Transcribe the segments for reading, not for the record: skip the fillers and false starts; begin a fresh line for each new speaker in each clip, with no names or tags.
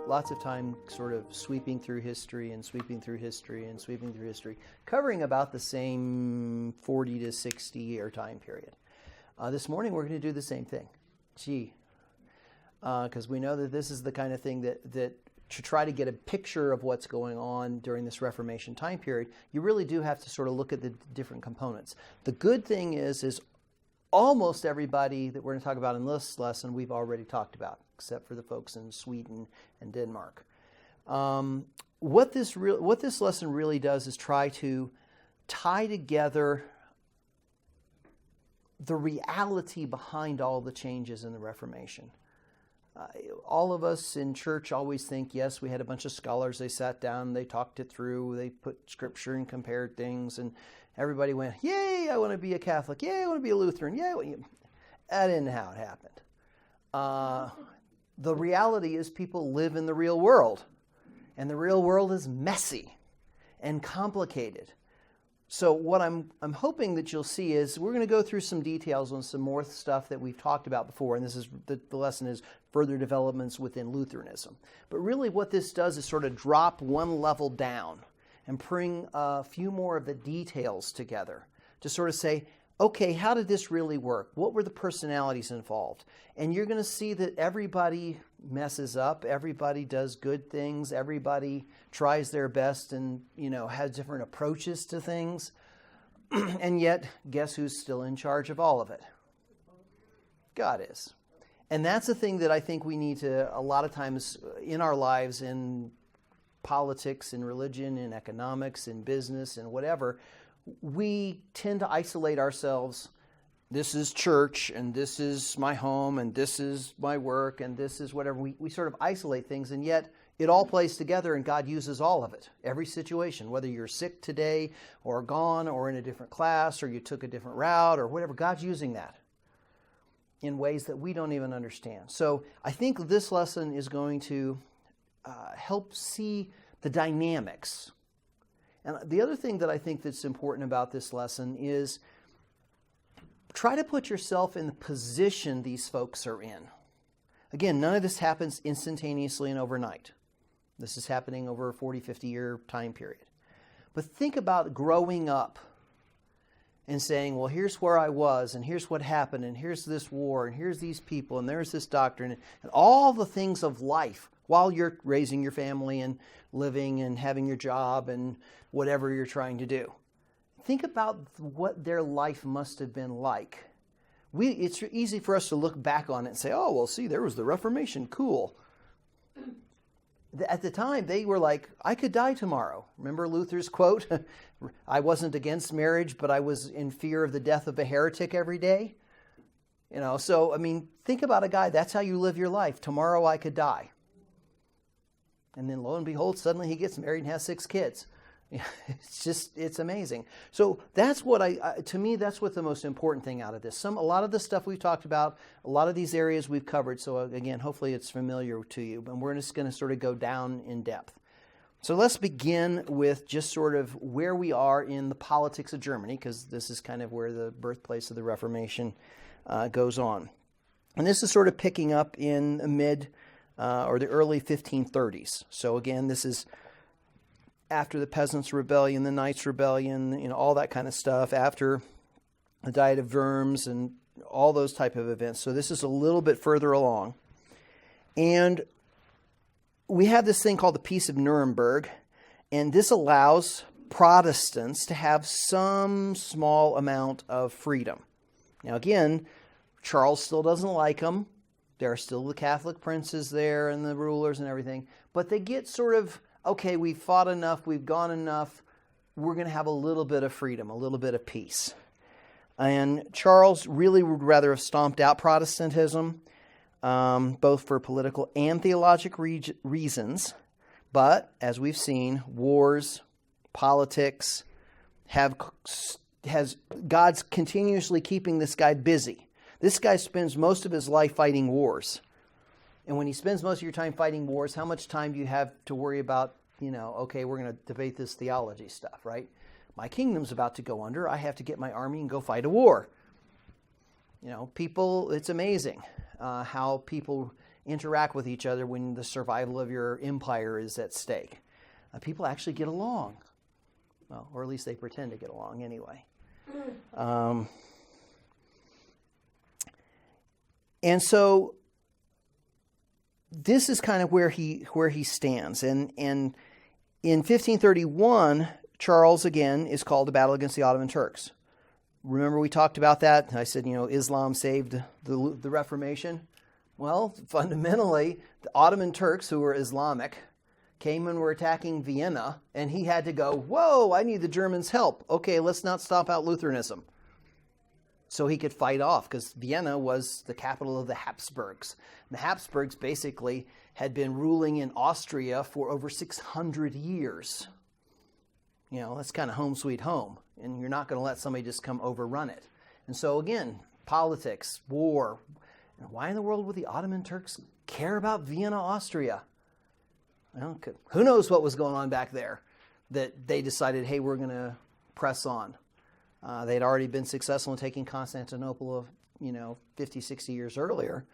lots of time sort of sweeping through history and sweeping through history and sweeping through history, covering about the same 40 to 60 year time period. This morning we're going to do the same thing. Because we know that this is the kind of thing that to try to get a picture of what's going on during this Reformation time period, you really do have to sort of look at the different components. The good thing is almost everybody that we're going to talk about in this lesson we've already talked about, except for the folks in Sweden and Denmark. What this lesson really does is try to tie together the reality behind all the changes in the Reformation. All of us in church always think, yes, we had a bunch of scholars, they sat down, they talked it through, they put scripture and compared things, and everybody went, yay, I want to be a Catholic, yay, I want to be a Lutheran, yay. That isn't how it happened. The reality is people live in the real world, and the real world is messy and complicated. So what I'm hoping that you'll see is we're going to go through some details on some more stuff that we've talked about before, and this is the lesson is further developments within Lutheranism. But really what this does is sort of drop one level down and bring a few more of the details together to sort of say, okay, how did this really work? What were the personalities involved? And you're going to see that everybody messes up, everybody does good things, everybody tries their best and, has different approaches to things. And yet, guess who's still in charge of all of it? God is. And that's the thing that I think we need to, a lot of times in our lives, in politics, in religion, in economics, in business, and whatever, we tend to isolate ourselves. This is church, and this is my home, and this is my work, and this is whatever. We sort of isolate things, and yet it all plays together, and God uses all of it. Every situation, whether you're sick today, or gone, or in a different class, or you took a different route, or whatever, God's using that in ways that we don't even understand. So I think this lesson is going to help see the dynamics. And the other thing that I think that's important about this lesson is try to put yourself in the position these folks are in. Again, none of this happens instantaneously and overnight. This is happening over a 40, 50-year time period. But think about growing up and saying, well, here's where I was, and here's what happened, and here's this war, and here's these people, and there's this doctrine, and all the things of life while you're raising your family and living and having your job and whatever you're trying to do. Think about what their life must have been like. It's easy for us to look back on it and say, oh, well, see, there was the Reformation, cool. At the time, they were like, I could die tomorrow. Remember Luther's quote? I wasn't against marriage, but I was in fear of the death of a heretic every day. So, think about a guy, that's how you live your life. Tomorrow I could die. And then lo and behold, suddenly he gets married and has 6 kids. It's amazing. So that's what to me, that's what the most important thing out of this. A lot of the stuff we've talked about, a lot of these areas we've covered. So again, hopefully it's familiar to you, but we're just going to sort of go down in depth. So let's begin with just sort of where we are in the politics of Germany, because this is kind of where the birthplace of the Reformation goes on. And this is sort of picking up in the or the early 1530s. So again, this is after the Peasants' Rebellion, the Knights' Rebellion, all that kind of stuff, after the Diet of Worms and all those type of events. So this is a little bit further along. And we have this thing called the Peace of Nuremberg, and this allows Protestants to have some small amount of freedom. Now again, Charles still doesn't like them. There are still the Catholic princes there and the rulers and everything, but they get sort of, okay, we've fought enough, we've gone enough, we're going to have a little bit of freedom, a little bit of peace. And Charles really would rather have stomped out Protestantism, both for political and theological reasons. But, as we've seen, wars, politics, God's continuously keeping this guy busy. This guy spends most of his life fighting wars. And when he spends most of your time fighting wars, how much time do you have to worry about, okay, we're going to debate this theology stuff, right? My kingdom's about to go under. I have to get my army and go fight a war. People, it's amazing how people interact with each other when the survival of your empire is at stake. People actually get along. Well, or at least they pretend to get along anyway. And so this is kind of where he stands. And in 1531, Charles again is called to battle against the Ottoman Turks. Remember we talked about that? I said, Islam saved the Reformation. Well, fundamentally, the Ottoman Turks, who were Islamic, came and were attacking Vienna, and he had to go, whoa, I need the Germans' help. Okay, let's not stomp out Lutheranism. So he could fight off, because Vienna was the capital of the Habsburgs. And the Habsburgs basically had been ruling in Austria for over 600 years. That's kind of home sweet home. And you're not going to let somebody just come overrun it. And so again, politics, war. Why in the world would the Ottoman Turks care about Vienna, Austria? Well, who knows what was going on back there that they decided, hey, we're going to press on. They'd already been successful in taking Constantinople 50, 60 years earlier.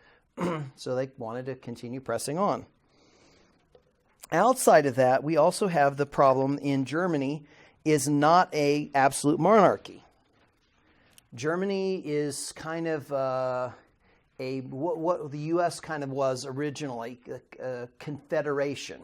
So they wanted to continue pressing on. Outside of that, we also have the problem in Germany is not an absolute monarchy. Germany is kind of what the U.S. kind of was originally, a confederation.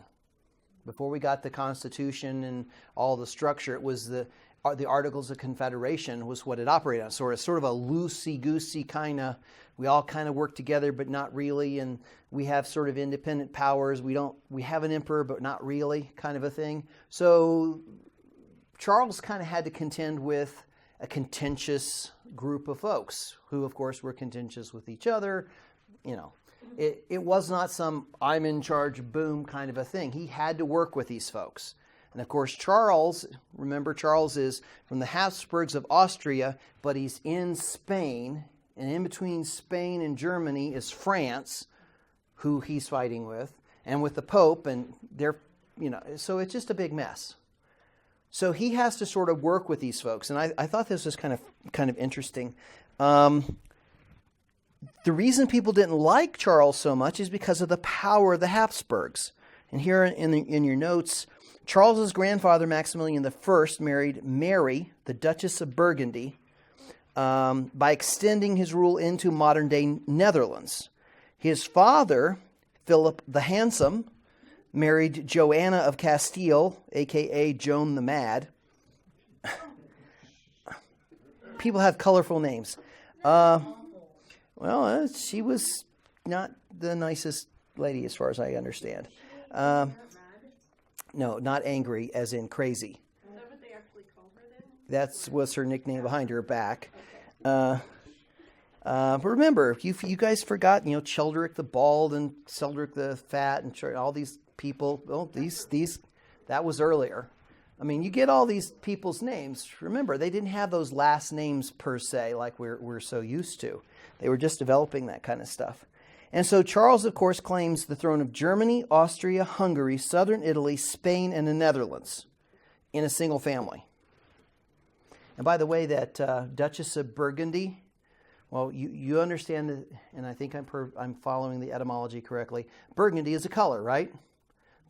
Before we got the Constitution and all the structure, it was the Articles of Confederation was what it operated on. So it's sort of a loosey-goosey kind of, we all kind of work together, but not really, and we have sort of independent powers. We have an emperor, but not really, kind of a thing. So Charles kind of had to contend with a contentious group of folks who, of course, were contentious with each other. It was not some I'm in charge, boom kind of a thing. He had to work with these folks. And of course, Charles is from the Habsburgs of Austria, but he's in Spain. And in between Spain and Germany is France, who he's fighting with, and with the Pope. And so it's just a big mess. So he has to sort of work with these folks. And I thought this was kind of interesting. The reason people didn't like Charles so much is because of the power of the Habsburgs. And here in your notes, Charles's grandfather, Maximilian I, married Mary, the Duchess of Burgundy, by extending his rule into modern-day Netherlands. His father, Philip the Handsome, married Joanna of Castile, a.k.a. Joan the Mad. People have colorful names. She was not the nicest lady as far as I understand. No, not angry, as in crazy. Is that what they actually call her then? That was her nickname behind her back. Okay. But remember, you guys forgot, Childeric the Bald and Celdric the Fat and all these people. Oh, these that was earlier. I mean, you get all these people's names. Remember, they didn't have those last names per se like we're so used to. They were just developing that kind of stuff. And so Charles, of course, claims the throne of Germany, Austria, Hungary, southern Italy, Spain, and the Netherlands in a single family. And by the way, that Duchess of Burgundy, well, you understand that, and I think I'm following the etymology correctly. Burgundy is a color, right?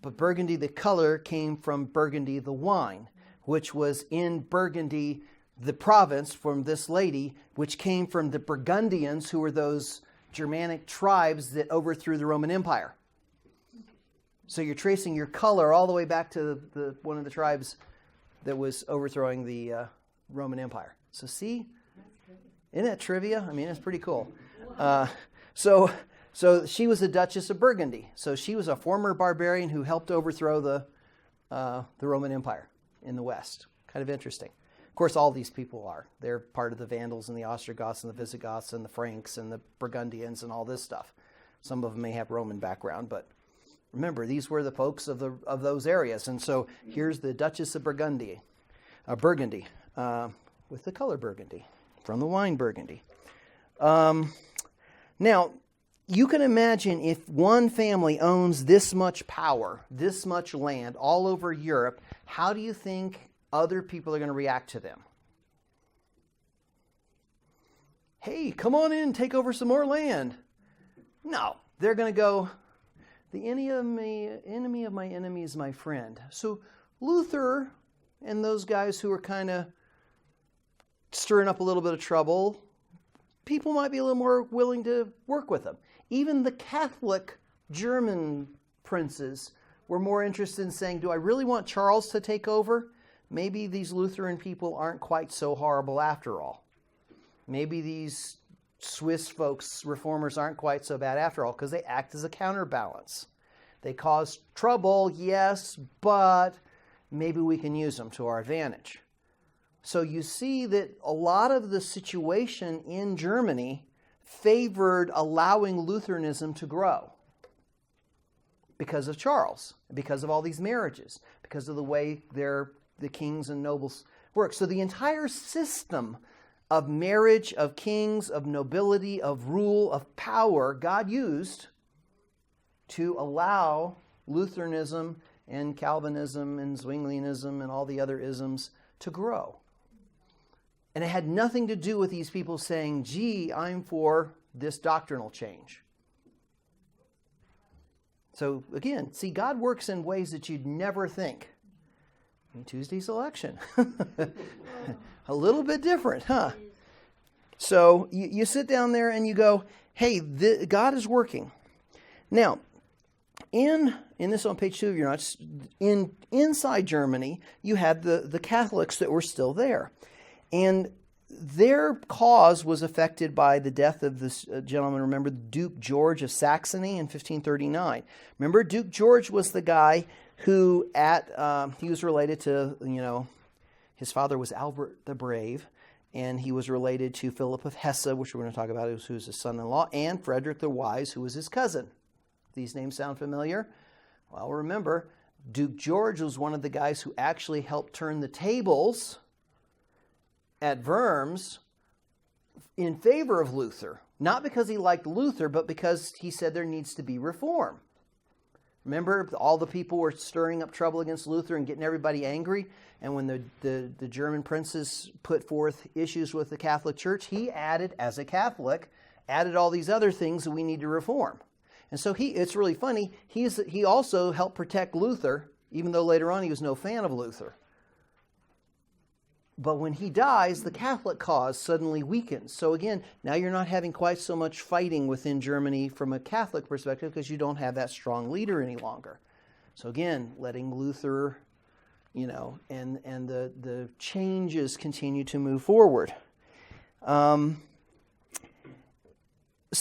But Burgundy, the color, came from Burgundy, the wine, which was in Burgundy, the province from this lady, which came from the Burgundians, who were those Germanic tribes that overthrew the Roman Empire. So you're tracing your color all the way back to one of the tribes that was overthrowing the Roman Empire. So see, isn't that trivia? I mean, it's pretty cool. So she was the Duchess of Burgundy. So she was a former barbarian who helped overthrow the Roman Empire in the West. Kind of interesting. Of course, all these people are. They're part of the Vandals and the Ostrogoths and the Visigoths and the Franks and the Burgundians and all this stuff. Some of them may have Roman background, but remember, these were the folks of those areas. And so here's the Duchess of Burgundy, with the color burgundy, from the wine Burgundy. Now, you can imagine if one family owns this much power, this much land all over Europe, how do you think other people are going to react to them? Hey, come on in, take over some more land. No, they're going to go, the enemy of my enemy is my friend. So Luther and those guys who are kind of stirring up a little bit of trouble, people might be a little more willing to work with them. Even the Catholic German princes were more interested in saying, do I really want Charles to take over? Maybe these Lutheran people aren't quite so horrible after all. Maybe these Swiss folks, reformers, aren't quite so bad after all, because they act as a counterbalance. They cause trouble, yes, but maybe we can use them to our advantage. So you see that a lot of the situation in Germany favored allowing Lutheranism to grow because of Charles, because of all these marriages, because of the way the kings and nobles work. So the entire system of marriage, of kings, of nobility, of rule, of power, God used to allow Lutheranism and Calvinism and Zwinglianism and all the other isms to grow. And it had nothing to do with these people saying, gee, I'm for this doctrinal change. So again, see, God works in ways that you'd never think. Tuesday's election. A little bit different, huh? So you sit down there and you go, hey, God is working. Now, in this on page 2 of your notes, inside Germany, you had the Catholics that were still there. And their cause was affected by the death of this gentleman, remember, Duke George of Saxony in 1539. Remember, Duke George was the guy who he was related to, his father was Albert the Brave, and he was related to Philip of Hesse, which we're going to talk about, who was his son-in-law, and Frederick the Wise, who was his cousin. These names sound familiar? Well, remember, Duke George was one of the guys who actually helped turn the tables at Worms in favor of Luther. Not because he liked Luther, but because he said there needs to be reform. Remember, all the people were stirring up trouble against Luther and getting everybody angry. And when the German princes put forth issues with the Catholic Church, he added, as a Catholic, all these other things that we need to reform. And so it's really funny, he also helped protect Luther, even though later on he was no fan of Luther. But when he dies, the Catholic cause suddenly weakens. So again, now you're not having quite so much fighting within Germany from a Catholic perspective because you don't have that strong leader any longer. So again, letting Luther, and the changes continue to move forward. Some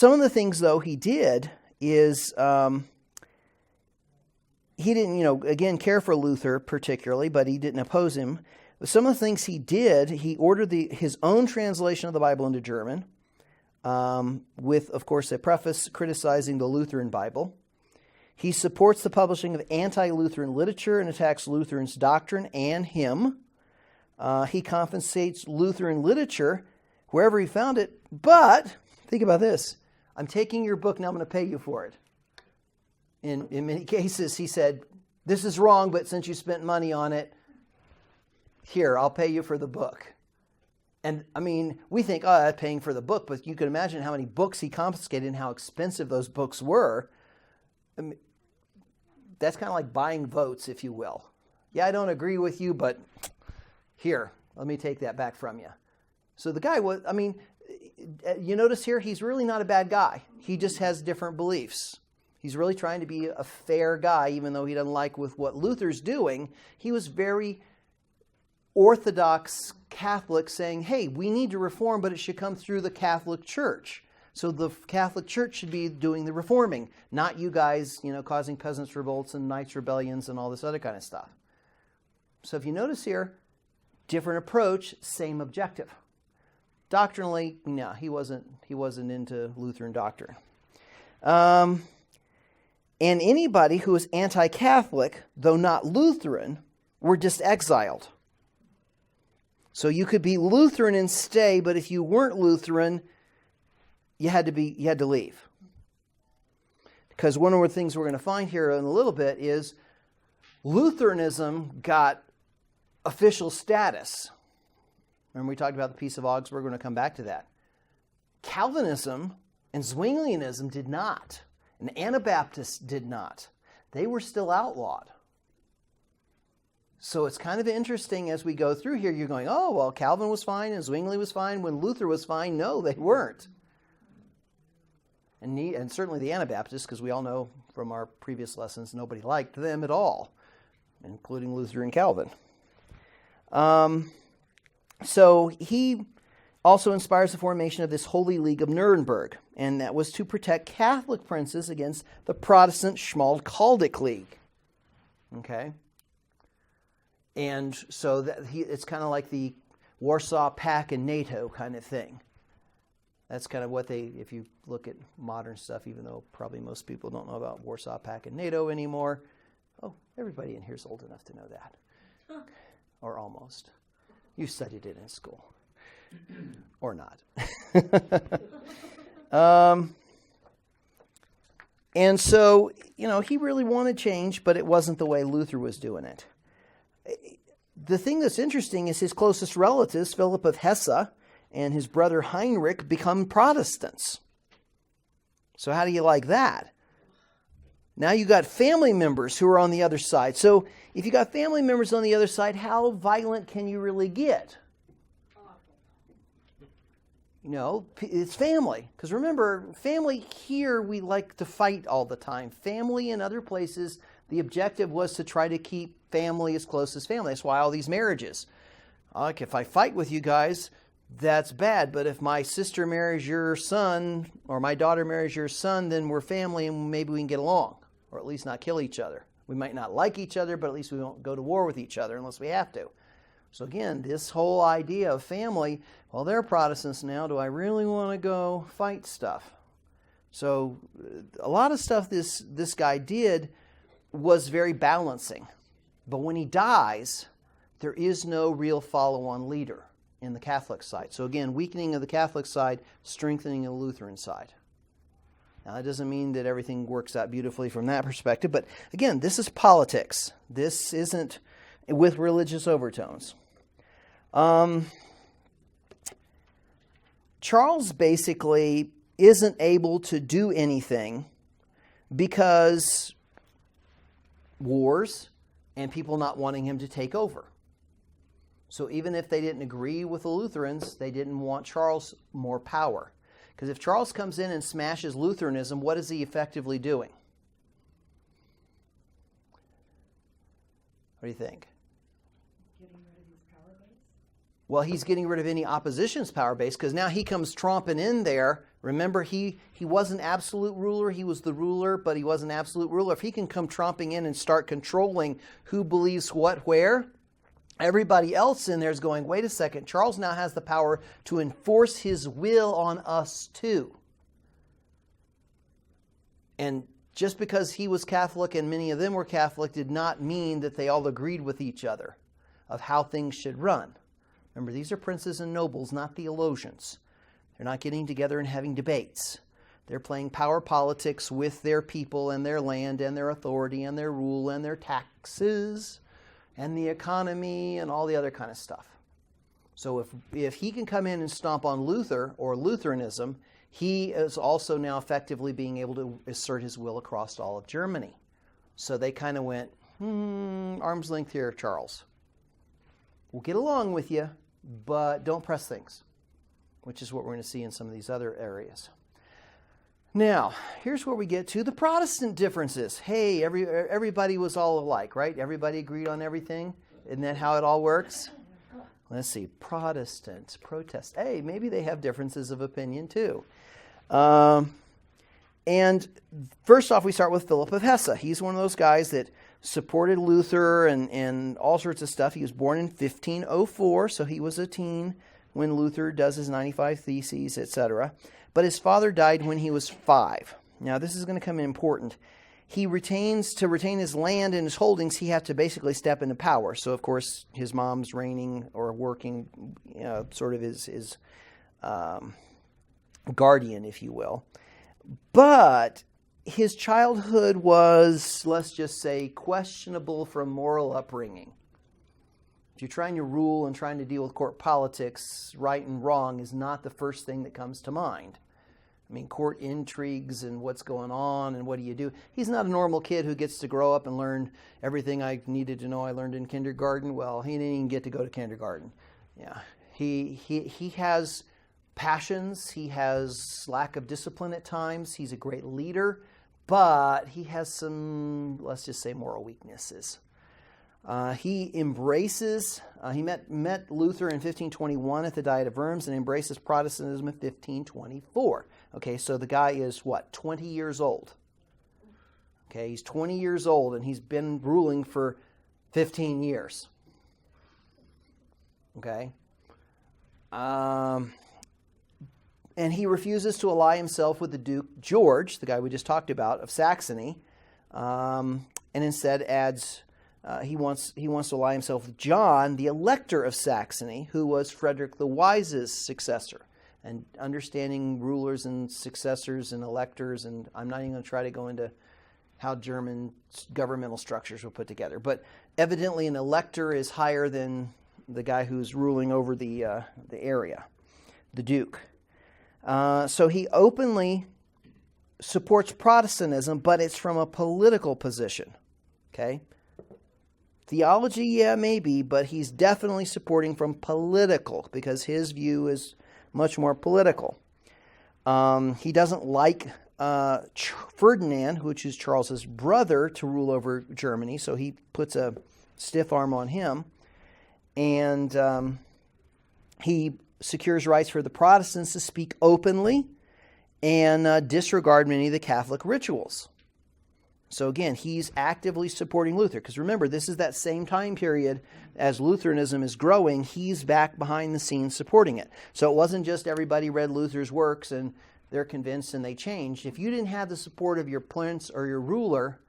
of the things, though, he did is he didn't, again, care for Luther particularly, but he didn't oppose him. Some of the things he did, he ordered his own translation of the Bible into German, with, of course, a preface criticizing the Lutheran Bible. He supports the publishing of anti-Lutheran literature and attacks Lutherans' doctrine and him. He confiscates Lutheran literature wherever he found it. But, think about this. I'm taking your book, now I'm going to pay you for it. In many cases, he said, this is wrong, but since you spent money on it, here, I'll pay you for the book. And, we think, paying for the book, but you can imagine how many books he confiscated and how expensive those books were. That's kind of like buying votes, if you will. Yeah, I don't agree with you, but here, let me take that back from you. So the guy was, you notice here, he's really not a bad guy. He just has different beliefs. He's really trying to be a fair guy, even though he doesn't like with what Luther's doing. He was very Orthodox Catholic, saying, hey, we need to reform, but it should come through the Catholic Church. So the Catholic Church should be doing the reforming, not you guys, causing peasants' revolts and knights' rebellions and all this other kind of stuff. So if you notice here, different approach, same objective. Doctrinally, no, he wasn't into Lutheran doctrine. And anybody who was anti-Catholic, though not Lutheran, were just exiled. So you could be Lutheran and stay, but if you weren't Lutheran, you had to leave. Because one of the things we're going to find here in a little bit is Lutheranism got official status. Remember we talked about the Peace of Augsburg, we're going to come back to that. Calvinism and Zwinglianism did not. And Anabaptists did not. They were still outlawed. So it's kind of interesting as we go through here, you're going, oh, well, Calvin was fine and Zwingli was fine when Luther was fine. No, they weren't. And certainly the Anabaptists, because we all know from our previous lessons, nobody liked them at all, including Luther and Calvin. So he also inspires the formation of this Holy League of Nuremberg, and that was to protect Catholic princes against the Protestant Schmalkaldic League. Okay? And so it's kind of like the Warsaw Pact and NATO kind of thing. That's kind of what if you look at modern stuff, even though probably most people don't know about Warsaw Pact and NATO anymore. Oh, everybody in here is old enough to know that. Or almost. You studied it in school. Or not. And so, he really wanted change, but it wasn't the way Luther was doing it. The thing that's interesting is his closest relatives, Philip of Hesse and his brother Heinrich, become Protestants. So how do you like that? Now you got family members who are on the other side. So if you got family members on the other side, how violent can you really get? It's family. Because remember, family here, we like to fight all the time. Family in other places, the objective was to try to keep family as close as family. That's why all these marriages. Like, if I fight with you guys, that's bad. But if my sister marries your son or my daughter marries your son, then we're family and maybe we can get along. Or at least not kill each other. We might not like each other, but at least we won't go to war with each other unless we have to. So again, this whole idea of family, well, they're Protestants now. Do I really want to go fight stuff? So a lot of stuff this guy did was very balancing. But when he dies, there is no real follow-on leader in the Catholic side. So again, weakening of the Catholic side, strengthening of the Lutheran side. Now, that doesn't mean that everything works out beautifully from that perspective. But again, this is politics. This isn't with religious overtones. Charles basically isn't able to do anything because wars and people not wanting him to take over. So even if they didn't agree with the Lutherans, they didn't want Charles more power. Because if Charles comes in and smashes Lutheranism, what is he effectively doing? What do you think?
Getting rid of his power base?
Well, he's getting rid of any opposition's power base, because now he comes tromping in there. Remember, he was an absolute ruler. He was the ruler, but he was an absolute ruler. If he can come tromping in and start controlling who believes what where, everybody else in there is going, wait a second, Charles now has the power to enforce his will on us too. And just because he was Catholic and many of them were Catholic did not mean that they all agreed with each other of how things should run. Remember, these are princes and nobles, not theologians. They're not getting together and having debates. They're playing power politics with their people and their land and their authority and their rule and their taxes and the economy and all the other kind of stuff. So if he can come in and stomp on Luther or Lutheranism, he is also now effectively being able to assert his will across all of Germany. So they kind of went, arm's length here, Charles. We'll get along with you, but don't press things, which is what we're going to see in some of these other areas. Now, here's where we get to the Protestant differences. Hey, everybody was all alike, right? Everybody agreed on everything. Isn't that how it all works? Let's see. Protestants, protest. Hey, maybe they have differences of opinion too. And first off, we start with Philip of Hesse. He's one of those guys that supported Luther and all sorts of stuff. He was born in 1504, so he was a teen when Luther does his 95 Theses, etc. But his father died when he was 5. Now, this is going to come in important. To retain his land and his holdings, he had to basically step into power. So, of course, his mom's reigning or working, sort of his guardian, if you will. But his childhood was, let's just say, questionable from moral upbringing. If you're trying to rule and trying to deal with court politics, right and wrong is not the first thing that comes to mind. I mean, court intrigues and what's going on and what do you do. He's not a normal kid who gets to grow up and learn everything I needed to know I learned in kindergarten. Well, he didn't even get to go to kindergarten. Yeah, he has passions. He has lack of discipline at times. He's a great leader, but he has some, let's just say, moral weaknesses. He met Luther in 1521 at the Diet of Worms and embraces Protestantism in 1524. Okay, so the guy is what, 20 years old? Okay, he's 20 years old and he's been ruling for 15 years. Okay. And he refuses to ally himself with the Duke George, the guy we just talked about, of Saxony, and instead adds... he wants to ally himself with John, the Elector of Saxony, who was Frederick the Wise's successor. And understanding rulers and successors and electors, and I'm not even going to try to go into how German governmental structures were put together. But evidently an elector is higher than the guy who's ruling over the area, the Duke. So he openly supports Protestantism, but it's from a political position. Okay? Theology, yeah, maybe, but he's definitely supporting from political because his view is much more political. He doesn't like Ferdinand, which is Charles's brother, to rule over Germany, so he puts a stiff arm on him. And he secures rights for the Protestants to speak openly and disregard many of the Catholic rituals. So again, he's actively supporting Luther. Because remember, this is that same time period as Lutheranism is growing. He's back behind the scenes supporting it. So it wasn't just everybody read Luther's works and they're convinced and they changed. If you didn't have the support of your prince or your ruler,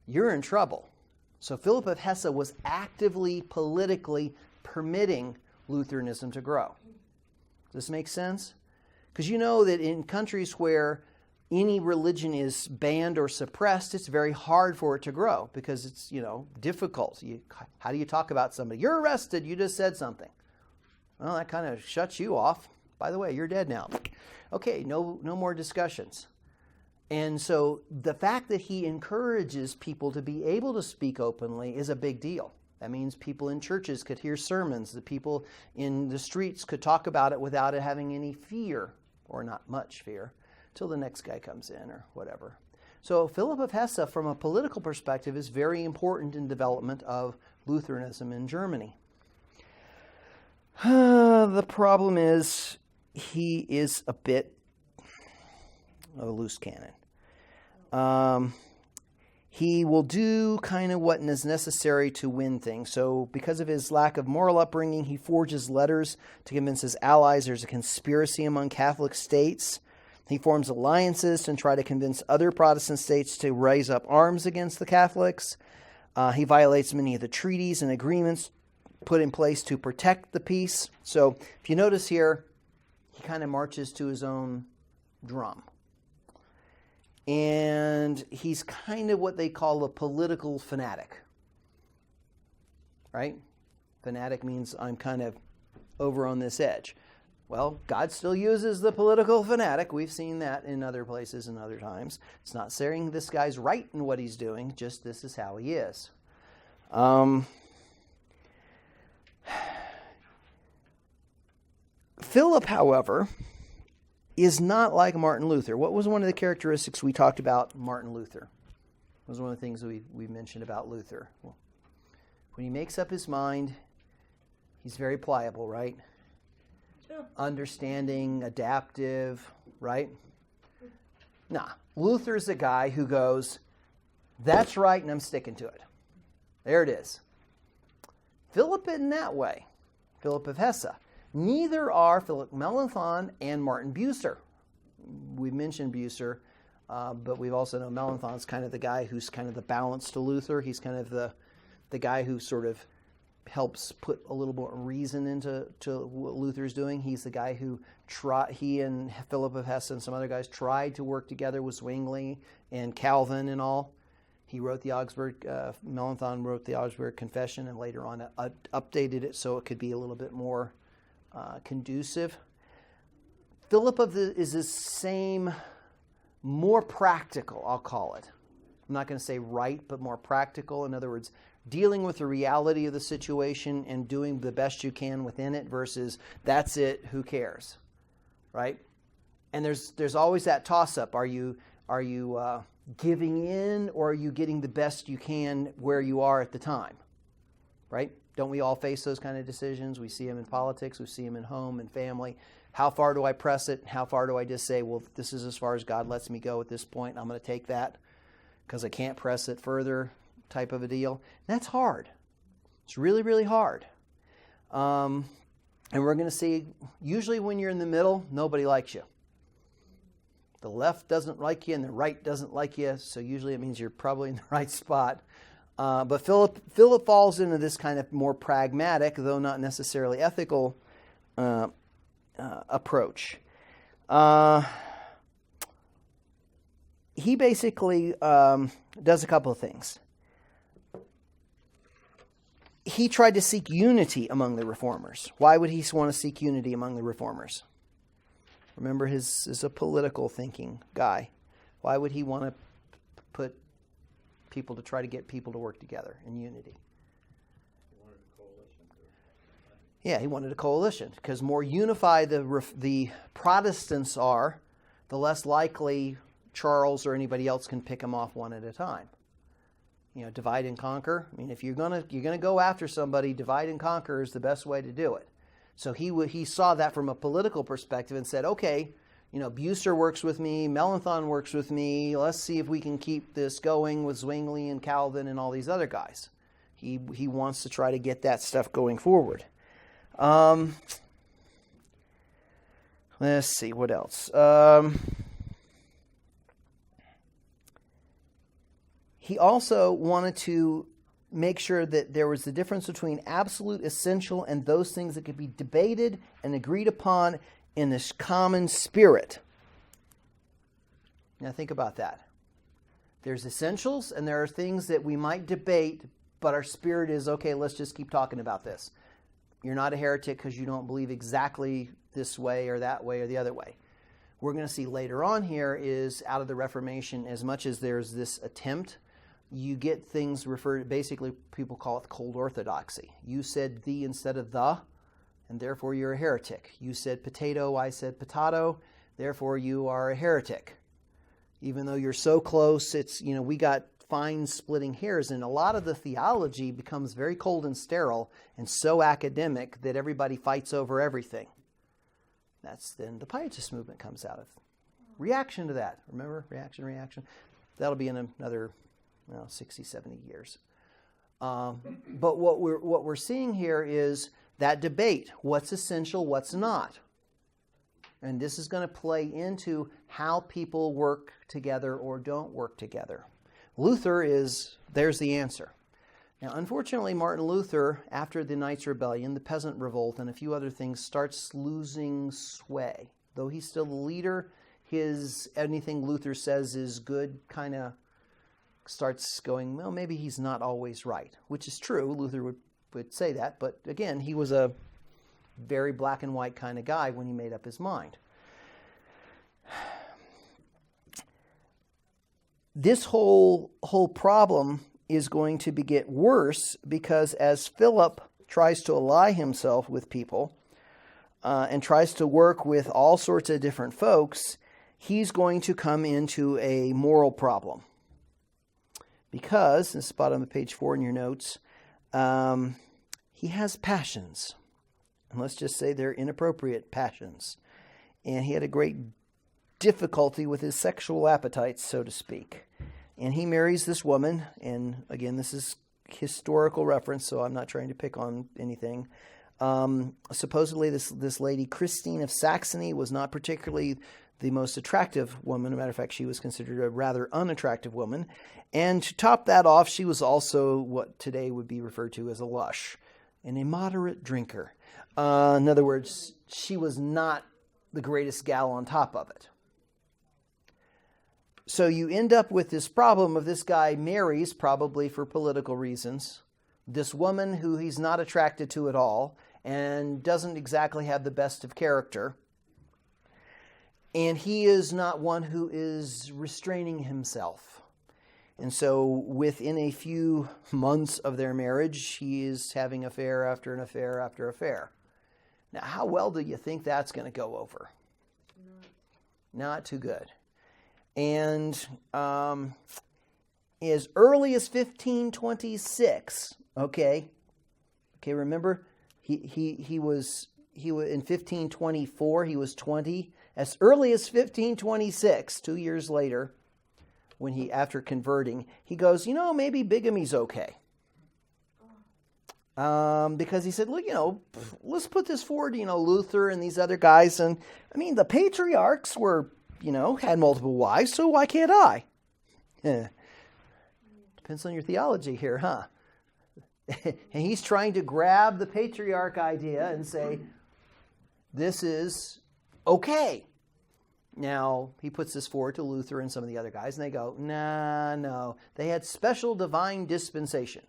you're in trouble. So Philip of Hesse was actively, politically permitting Lutheranism to grow. Does this make sense? Because you know that in countries where any religion is banned or suppressed, it's very hard for it to grow because it's, difficult. How do you talk about somebody? You're arrested. You just said something. Well, that kind of shuts you off. By the way, you're dead now. Okay, no more discussions. And so the fact that he encourages people to be able to speak openly is a big deal. That means people in churches could hear sermons. The people in the streets could talk about it without it having any fear, or not much fear, till the next guy comes in or whatever. So Philip of Hesse, from a political perspective, is very important in development of Lutheranism in Germany. The problem is he is a bit of a loose cannon. He will do kind of what is necessary to win things. So because of his lack of moral upbringing, he forges letters to convince his allies there's a conspiracy among Catholic states. He forms alliances to try to convince other Protestant states to raise up arms against the Catholics. He violates many of the treaties and agreements put in place to protect the peace. So if you notice here, he kind of marches to his own drum. And he's kind of what they call a political fanatic. Right? Fanatic means I'm kind of over on this edge. Well, God still uses the political fanatic. We've seen that in other places and other times. It's not saying this guy's right in what he's doing, just this is how he is. Philip, however, is not like Martin Luther. What was one of the characteristics we talked about Martin Luther? What was one of the things we mentioned about Luther? Well, when he makes up his mind, he's very pliable, right? Understanding, adaptive, right? Nah, Luther's a guy who goes, that's right, and I'm sticking to it. There it is. Philip isn't that way. Philip of Hesse. Neither are Philip Melanchthon and Martin Bucer. We've mentioned Bucer, but we've also known Melanchthon's kind of the guy who's kind of the balance to Luther. He's kind of the guy who sort of helps put a little more reason into what Luther's doing. He's the guy who he and Philip of Hesse and some other guys tried to work together with Zwingli and Calvin and all. He wrote the Melanchthon wrote the Augsburg Confession and later on updated it so it could be a little bit more conducive. Philip is the same, more practical, I'll call it. I'm not going to say right, but more practical. In other words, dealing with the reality of the situation and doing the best you can within it versus that's it, who cares, right? And there's always that toss-up. Are you giving in, or are you getting the best you can where you are at the time, right? Don't we all face those kind of decisions? We see them in politics. We see them in home and family. How far do I press it? How far do I just say, well, this is as far as God lets me go at this point. I'm going to take that because I can't press it further, type of a deal. That's hard. It's really, really hard. And we're going to see, usually when you're in the middle, nobody likes you. The left doesn't like you and the right doesn't like you, so usually it means you're probably in the right spot. But Philip falls into this kind of more pragmatic, though not necessarily ethical, approach. He basically does a couple of things. He tried to seek unity among the reformers. Why would he want to seek unity among the reformers? Remember, is a political thinking guy. Why would he want to put people to try to get people to work together in unity?
He wanted a coalition.
Yeah, he wanted a coalition, because more unified the Protestants are, the less likely Charles or anybody else can pick them off one at a time. Divide and conquer. I mean, if you're gonna go after somebody, divide and conquer is the best way to do it. So he saw that from a political perspective and said, okay, Bucer works with me, Melanchthon works with me. Let's see if we can keep this going with Zwingli and Calvin and all these other guys. He wants to try to get that stuff going forward. Let's see, what else? He also wanted to make sure that there was the difference between absolute, essential, and those things that could be debated and agreed upon in this common spirit. Now think about that. There's essentials, and there are things that we might debate, but our spirit is, okay, let's just keep talking about this. You're not a heretic because you don't believe exactly this way or that way or the other way. We're going to see later on here is out of the Reformation, as much as there's this attempt, you get things referred, basically people call it cold orthodoxy. You said thee instead of the, and therefore you're a heretic. You said potato, I said potato, therefore you are a heretic. Even though you're so close, it's, we got fine splitting hairs, and a lot of the theology becomes very cold and sterile and so academic that everybody fights over everything. That's then the Pietist movement comes out of. Reaction to that. Remember? Reaction. That'll be in another 60, 70 years. But what we're seeing here is that debate. What's essential, what's not? And this is going to play into how people work together or don't work together. There's the answer. Now, unfortunately, Martin Luther, after the Knights' Rebellion, the Peasant Revolt, and a few other things, starts losing sway. Though he's still the leader, anything Luther says is good kind of starts going, well, maybe he's not always right, which is true. Luther would say that, but again, he was a very black and white kind of guy when he made up his mind. This whole problem is going to get worse because as Philip tries to ally himself with people and tries to work with all sorts of different folks, he's going to come into a moral problem. Because, this is bottom of page 4 in your notes, he has passions. And let's just say they're inappropriate passions. And he had a great difficulty with his sexual appetites, so to speak. And he marries this woman, and again, this is historical reference, so I'm not trying to pick on anything. Supposedly, this lady, Christine of Saxony, was not particularly the most attractive woman. As a matter of fact, she was considered a rather unattractive woman. And to top that off, she was also what today would be referred to as a lush and a moderate drinker. In other words, she was not the greatest gal on top of it. So you end up with this problem of this guy marries, probably for political reasons, this woman who he's not attracted to at all and doesn't exactly have the best of character. And he is not one who is restraining himself. And so within a few months of their marriage, he is having affair after an affair after affair. Now, how well do you think that's going to go over? Not too good. And as early as 1526, okay, remember, he was in 1524, he was 20. As early as 1526, 2 years later, when he, after converting, he goes, maybe bigamy's okay. Because he said, look, let's put this forward, Luther and these other guys. And I mean, the patriarchs were, had multiple wives, so why can't I? Depends on your theology here, huh? And he's trying to grab the patriarch idea and say, this is okay. Now, he puts this forward to Luther and some of the other guys, and they go, no. They had special divine dispensation.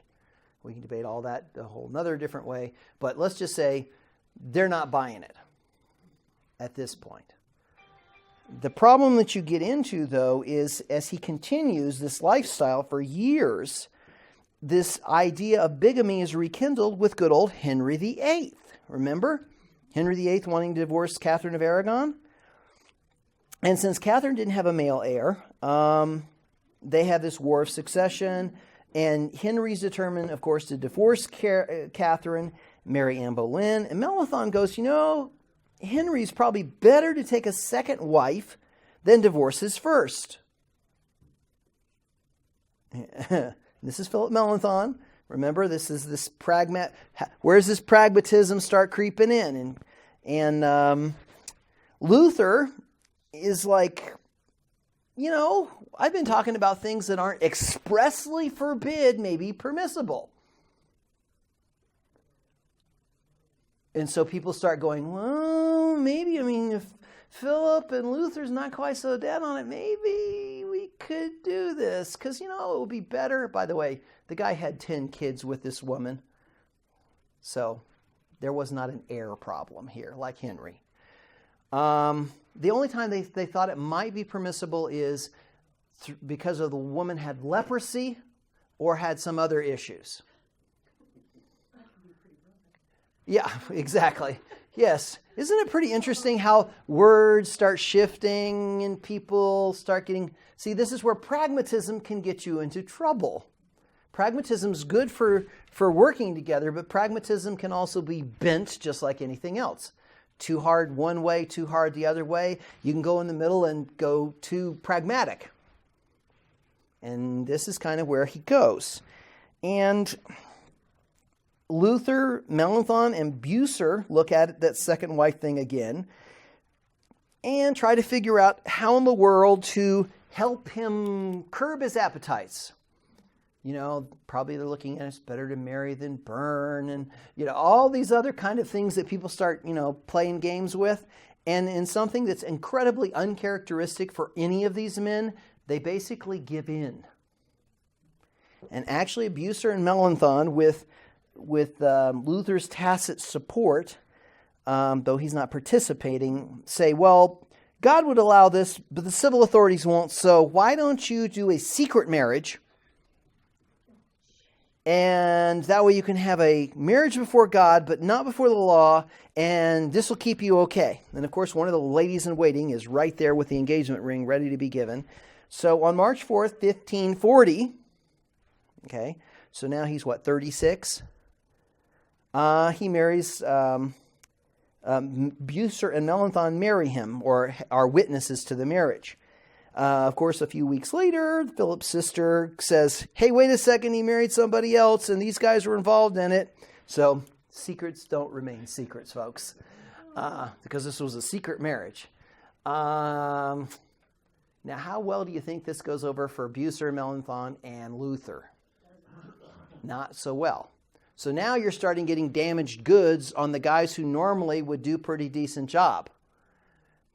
We can debate all that a whole nother different way, but let's just say they're not buying it at this point. The problem that you get into, though, is as he continues this lifestyle for years, this idea of bigamy is rekindled with good old Henry VIII. Remember? Henry VIII wanting to divorce Catherine of Aragon? And since Catherine didn't have a male heir, they have this war of succession, and Henry's determined, of course, to divorce Catherine, marry Anne Boleyn, and Melanchthon goes, Henry's probably better to take a second wife than divorce his first. This is Philip Melanchthon. Remember, this is this where does this pragmatism start creeping in? And Luther is like, I've been talking about things that aren't expressly forbid, maybe permissible. And so people start going, well, maybe, if Philip and Luther's not quite so dead on it, maybe we could do this. Because, it would be better. By the way, the guy had 10 kids with this woman. So there was not an heir problem here, like Henry. The only time they thought it might be permissible is because of the woman had leprosy or had some other issues. Yeah, exactly. Yes. Isn't it pretty interesting how words start shifting and people start getting... See, this is where pragmatism can get you into trouble. Pragmatism's good for working together, but pragmatism can also be bent just like anything else. Too hard one way, too hard the other way. You can go in the middle and go too pragmatic. And this is kind of where he goes. And Luther, Melanchthon, and Bucer look at that second wife thing again and try to figure out how in the world to help him curb his appetites. Probably they're looking at it's better to marry than burn, and all these other kind of things that people start playing games with. And in something that's incredibly uncharacteristic for any of these men, they basically give in. And actually, Bucer and Melanchthon, with Luther's tacit support, though he's not participating, say, well, God would allow this, but the civil authorities won't, so why don't you do a secret marriage? And that way you can have a marriage before God, but not before the law, and this will keep you okay. And of course, one of the ladies in waiting is right there with the engagement ring ready to be given. So on March 4th, 1540, okay, so now he's 36? He marries, Bucer and Melanchthon marry him, or are witnesses to the marriage. Of course, a few weeks later, Philip's sister says, hey, wait a second, he married somebody else, and these guys were involved in it. So secrets don't remain secrets, folks, because this was a secret marriage. Now, how well do you think this goes over for Bucer, Melanchthon, and Luther? Not so well. So now you're starting getting damaged goods on the guys who normally would do a pretty decent job.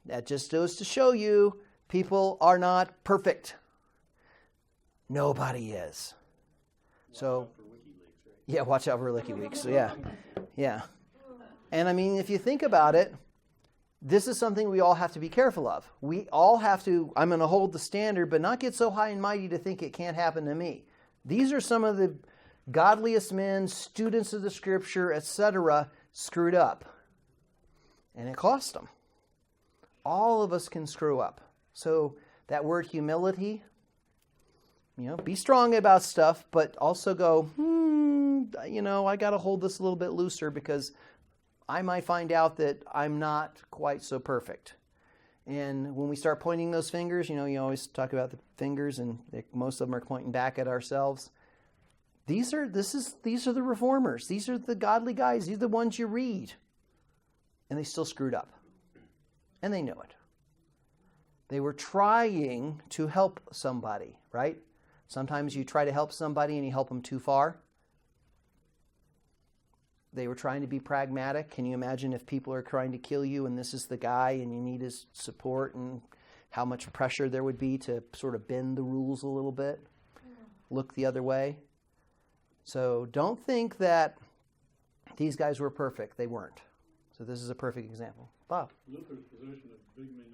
That just goes to show you people are not perfect. Nobody is. So, yeah, watch out for WikiLeaks. So, yeah. And I mean, if you think about it, this is something we all have to be careful of. We all have to, I'm going to hold the standard, but not get so high and mighty to think it can't happen to me. These are some of the godliest men, students of the Scripture, etc., screwed up. And it cost them. All of us can screw up. So that word humility, be strong about stuff, but also go, I got to hold this a little bit looser because I might find out that I'm not quite so perfect. And when we start pointing those fingers, you always talk about the fingers, and most of them are pointing back at ourselves. These are the reformers. These are the godly guys. These are the ones you read. And they still screwed up. And they knew it. They were trying to help somebody, right? Sometimes you try to help somebody and you help them too far. They were trying to be pragmatic. Can you imagine if people are trying to kill you and this is the guy and you need his support, and how much pressure there would be to sort of bend the rules a little bit, look the other way? So don't think that these guys were perfect. They weren't. So this is a perfect example. Bob?
Luther's position that bigamy is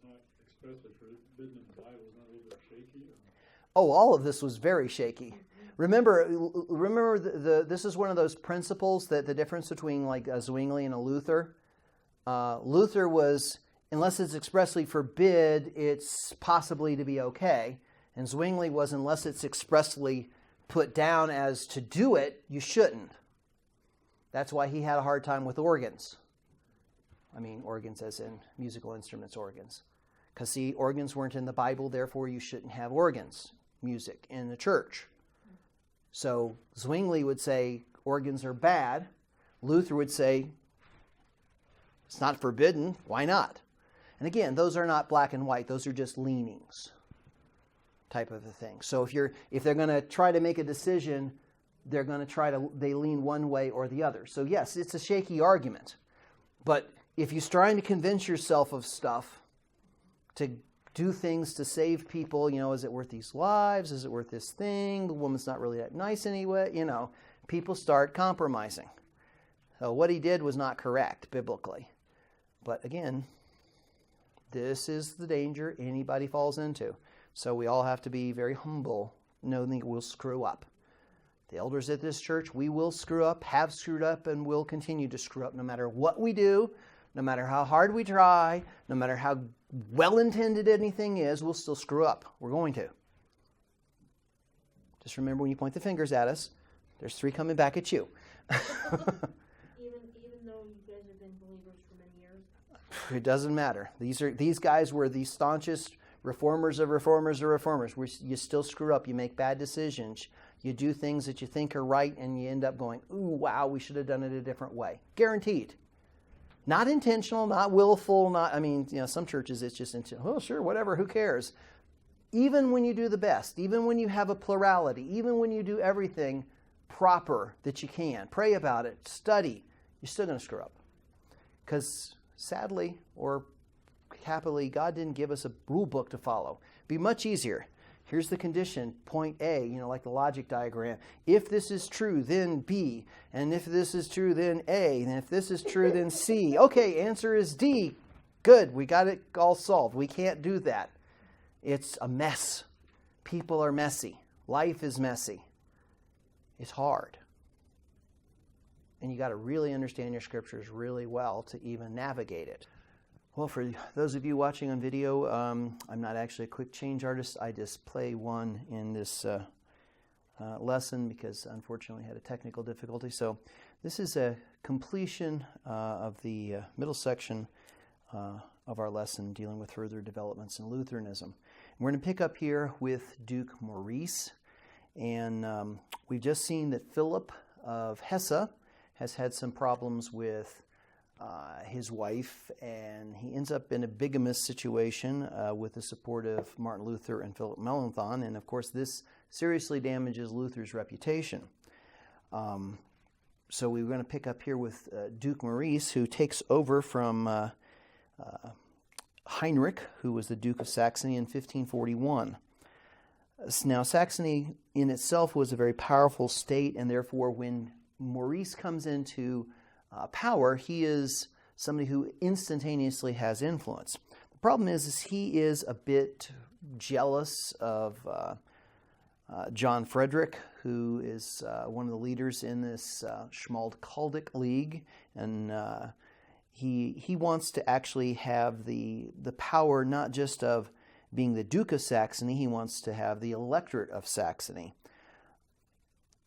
not expressly forbidden in the Bible is not a little bit shaky?
Oh, all of this was very shaky. Remember, this is one of those principles that the difference between like a Zwingli and a Luther. Luther was, unless it's expressly forbid, it's possibly to be okay. And Zwingli was, unless it's expressly put down as to do it, you shouldn't. That's why he had a hard time with organs. I mean, organs as in musical instruments organs. Because, see, organs weren't in the Bible, therefore you shouldn't have organs, music, in the church. So Zwingli would say organs are bad. Luther would say it's not forbidden. Why not? And again, those are not black and white. Those are just leanings type of a thing. So if they're going to try to make a decision, they're going to they lean one way or the other. So yes, it's a shaky argument. But if you're trying to convince yourself of stuff, to do things to save people, is it worth these lives? Is it worth this thing? The woman's not really that nice anyway. People start compromising. So what he did was not correct biblically. But again, this is the danger anybody falls into. So we all have to be very humble, knowing we'll screw up. The elders at this church, we will screw up, have screwed up, and will continue to screw up no matter what we do, no matter how hard we try, no matter how well-intended anything is, we'll still screw up. We're going to. Just remember when you point the fingers at us, there's 3 coming back at you.
Even though you guys have been believers for many years?
It doesn't matter. These guys were the staunchest reformers of reformers of reformers. You still screw up. You make bad decisions. You do things that you think are right, and you end up going, ooh, wow, we should have done it a different way. Guaranteed. Not intentional, not willful, some churches it's just intentional. Oh, sure, whatever, who cares? Even when you do the best, even when you have a plurality, even when you do everything proper that you can, pray about it, study, you're still going to screw up. Because sadly, or happily, God didn't give us a rule book to follow. It'd be much easier. Here's the condition, point A, like the logic diagram. If this is true, then B. And if this is true, then A. And if this is true, then C. Okay, answer is D. Good, we got it all solved. We can't do that. It's a mess. People are messy. Life is messy. It's hard. And you got to really understand your scriptures really well to even navigate it. Well, for those of you watching on video, I'm not actually a quick change artist. I just play one in this lesson because unfortunately I had a technical difficulty. So this is a completion of the middle section of our lesson dealing with further developments in Lutheranism. We're going to pick up here with Duke Maurice. And we've just seen that Philip of Hesse has had some problems with his wife, and he ends up in a bigamous situation with the support of Martin Luther and Philip Melanchthon, and of course this seriously damages Luther's reputation. So we're going to pick up here with Duke Maurice, who takes over from Heinrich, who was the Duke of Saxony in 1541. Now Saxony in itself was a very powerful state, and therefore when Maurice comes into power, he is somebody who instantaneously has influence. The problem is he is a bit jealous of John Frederick, who is one of the leaders in this Schmalkaldic League, and he wants to actually have the power not just of being the Duke of Saxony, he wants to have the electorate of Saxony.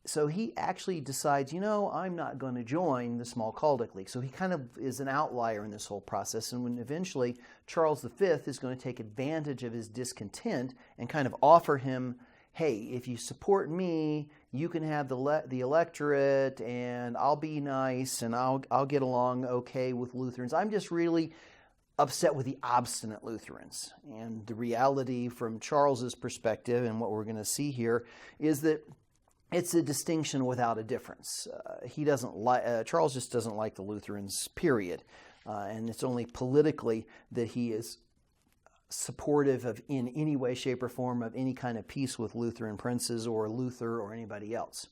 So he actually decides, I'm not going to join the Schmalkaldic League. So he kind of is an outlier in this whole process. And when eventually Charles V is going to take advantage of his discontent and kind of offer him, hey, if you support me, you can have the electorate, and I'll be nice, and I'll get along okay with Lutherans. I'm just really upset with the obstinate Lutherans. And the reality from Charles's perspective, and what we're going to see here, is that it's a distinction without a difference. Charles just doesn't like the Lutherans, period. And it's only politically that he is supportive of, in any way, shape, or form, of any kind of peace with Lutheran princes or Luther or anybody else.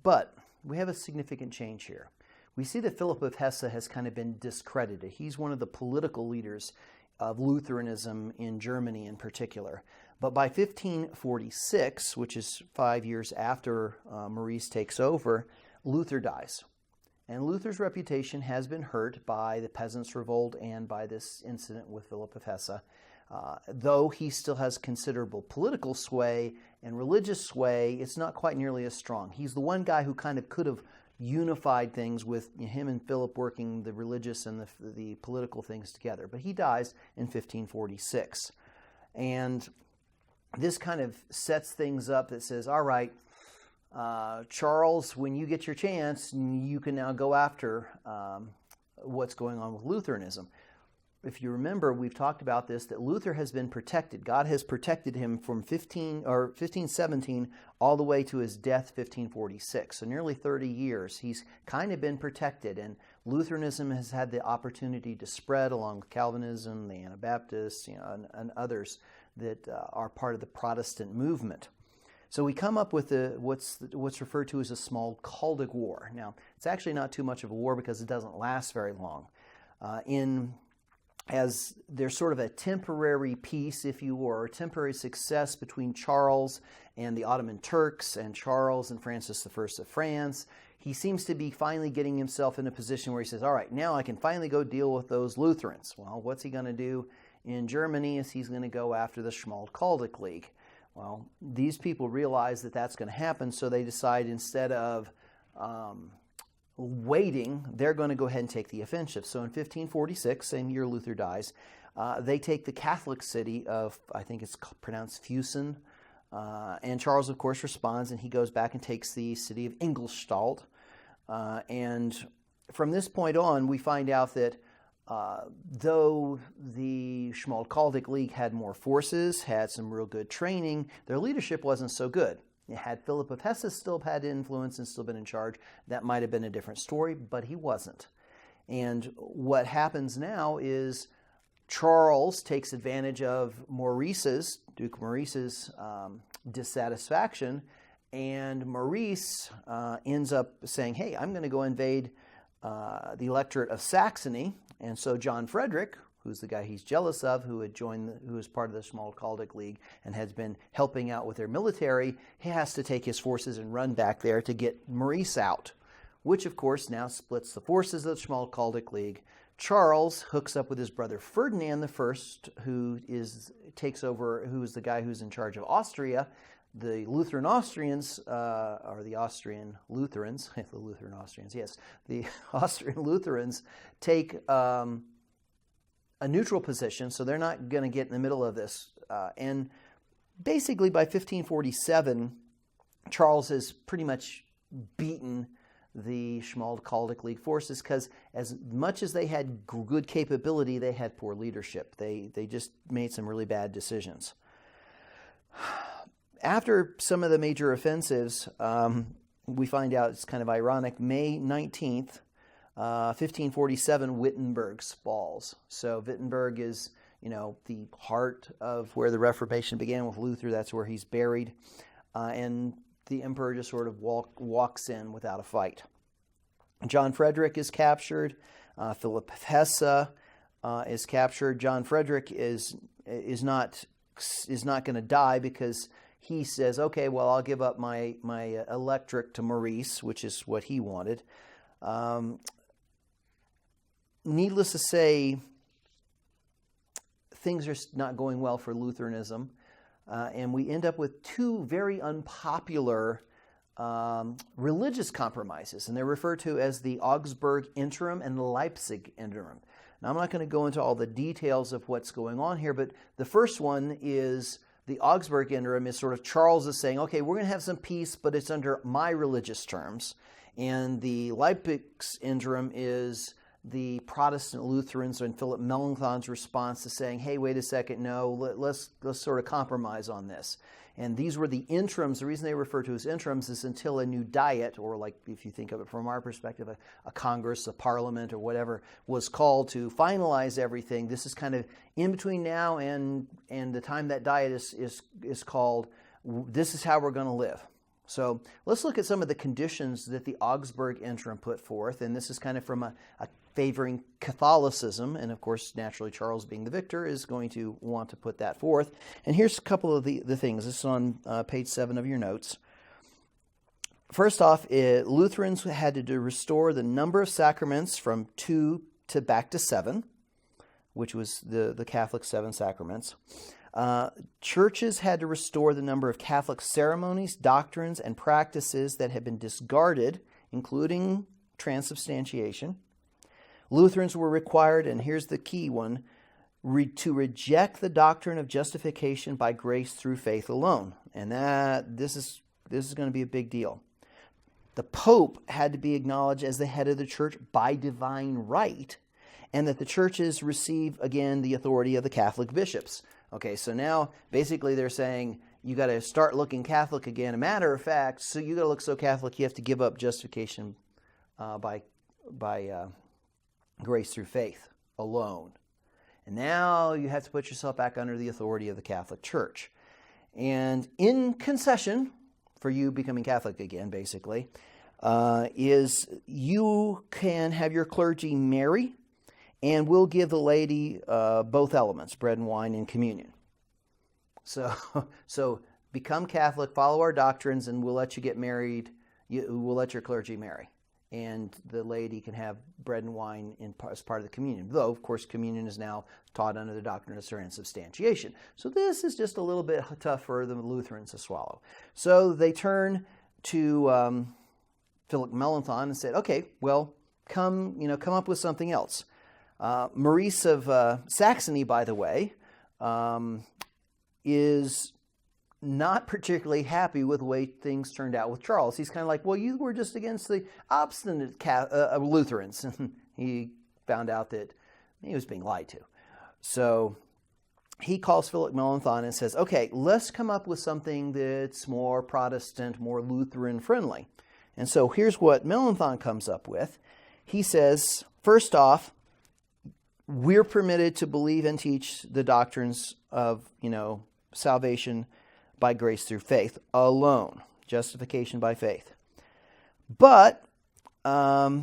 But we have a significant change here. We see that Philip of Hesse has kind of been discredited. He's one of the political leaders of Lutheranism in Germany in particular. But by 1546, which is 5 years after Maurice takes over, Luther dies. And Luther's reputation has been hurt by the Peasants' Revolt and by this incident with Philip of Hesse. Though he still has considerable political sway and religious sway, it's not quite nearly as strong. He's the one guy who kind of could have unified things with him and Philip working the religious and the political things together. But he dies in 1546. And this kind of sets things up that says, all right, Charles, when you get your chance, you can now go after what's going on with Lutheranism. If you remember, we've talked about this, that Luther has been protected. God has protected him from 1517 all the way to his death, 1546. So nearly 30 years, he's kind of been protected. And Lutheranism has had the opportunity to spread along with Calvinism, the Anabaptists, and others that are part of the Protestant movement. So we come up with what's referred to as a Schmalkaldic War. Now, it's actually not too much of a war because it doesn't last very long. As there's sort of a temporary peace, if you will, or temporary success between Charles and the Ottoman Turks and Charles and Francis I of France. He seems to be finally getting himself in a position where he says, all right, now I can finally go deal with those Lutherans. Well, what's he going to do in Germany? Is he's going to go after the Schmalkaldic League. Well, these people realize that that's going to happen, so they decide instead of waiting, they're going to go ahead and take the offensive. So in 1546, same year Luther dies, they take the Catholic city of, I think it's pronounced Fusen, and Charles, of course, responds, and he goes back and takes the city of Ingolstadt. And from this point on, we find out that though the Schmalkaldic League had more forces, had some real good training, their leadership wasn't so good. Had Philip of Hesse still had influence and still been in charge, that might have been a different story, but he wasn't. And what happens now is Charles takes advantage of Duke Maurice's dissatisfaction, and Maurice ends up saying, hey, I'm going to go invade the electorate of Saxony. And so John Frederick, who's the guy he's jealous of, who was part of the Schmalkaldic League and has been helping out with their military, he has to take his forces and run back there to get Maurice out, which of course now splits the forces of the Schmalkaldic League. Charles hooks up with his brother Ferdinand I, who is the guy who's in charge of Austria. The Lutheran Austrians, or the Austrian Lutherans, the Lutheran Austrians, yes, the Austrian Lutherans take a neutral position, so they're not going to get in the middle of this. And basically by 1547, Charles has pretty much beaten the Schmalkaldic League forces because as much as they had good capability, they had poor leadership. They just made some really bad decisions. After some of the major offensives, we find out it's kind of ironic, May 19th, 1547, Wittenberg falls. So Wittenberg is, the heart of where the Reformation began with Luther. That's where he's buried. And the emperor just sort of walks in without a fight. John Frederick is captured. Philip of Hesse is captured. John Frederick is not going to die because he says, okay, well, I'll give up my electric to Maurice, which is what he wanted. Needless to say, things are not going well for Lutheranism, and we end up with two very unpopular religious compromises, and they're referred to as the Augsburg Interim and the Leipzig Interim. Now, I'm not going to go into all the details of what's going on here, but the first one is the Augsburg Interim is sort of Charles is saying, okay, we're going to have some peace, but it's under my religious terms. And the Leipzig Interim is the Protestant Lutherans and Philip Melanchthon's response to saying, hey, wait a second, no, let's sort of compromise on this. And these were the interims. The reason they refer to as interims is until a new diet, or like if you think of it from our perspective, a Congress, a parliament, or whatever, was called to finalize everything. This is kind of in between now and the time that diet is called. This is how we're going to live. So let's look at some of the conditions that the Augsburg Interim put forth, and this is kind of from a favoring Catholicism, and of course, naturally, Charles being the victor is going to want to put that forth. And here's a couple of the things. This is on page 7 of your notes. First off, Lutherans had to restore the number of sacraments from 2 to back to 7, which was the Catholic 7 sacraments. Churches had to restore the number of Catholic ceremonies, doctrines, and practices that had been discarded, including transubstantiation. Lutherans were required, and here's the key one, to reject the doctrine of justification by grace through faith alone. And this is going to be a big deal. The Pope had to be acknowledged as the head of the church by divine right, and that the churches receive, again, the authority of the Catholic bishops. Okay, so now basically they're saying you got to start looking Catholic again. A matter of fact, so you got to look so Catholic, you have to give up justification by grace through faith alone. And now you have to put yourself back under the authority of the Catholic Church. And in concession for you becoming Catholic again, basically, is you can have your clergy marry, and we'll give the laity both elements, bread and wine and communion. So become Catholic, follow our doctrines, and we'll let you get married. We'll let your clergy marry. And the laity can have bread and wine as part of the communion. Though, of course, communion is now taught under the doctrine of transubstantiation. So this is just a little bit tough for the Lutherans to swallow. So they turn to Philip Melanchthon and said, okay, well, come up with something else. Maurice of Saxony, by the way, is not particularly happy with the way things turned out with Charles. He's kind of like, well, you were just against the obstinate Lutherans. And he found out that he was being lied to. So he calls Philip Melanchthon and says, okay, let's come up with something that's more Protestant, more Lutheran friendly. And so here's what Melanchthon comes up with. He says, first off, we're permitted to believe and teach the doctrines of, salvation by grace through faith alone, justification by faith. But a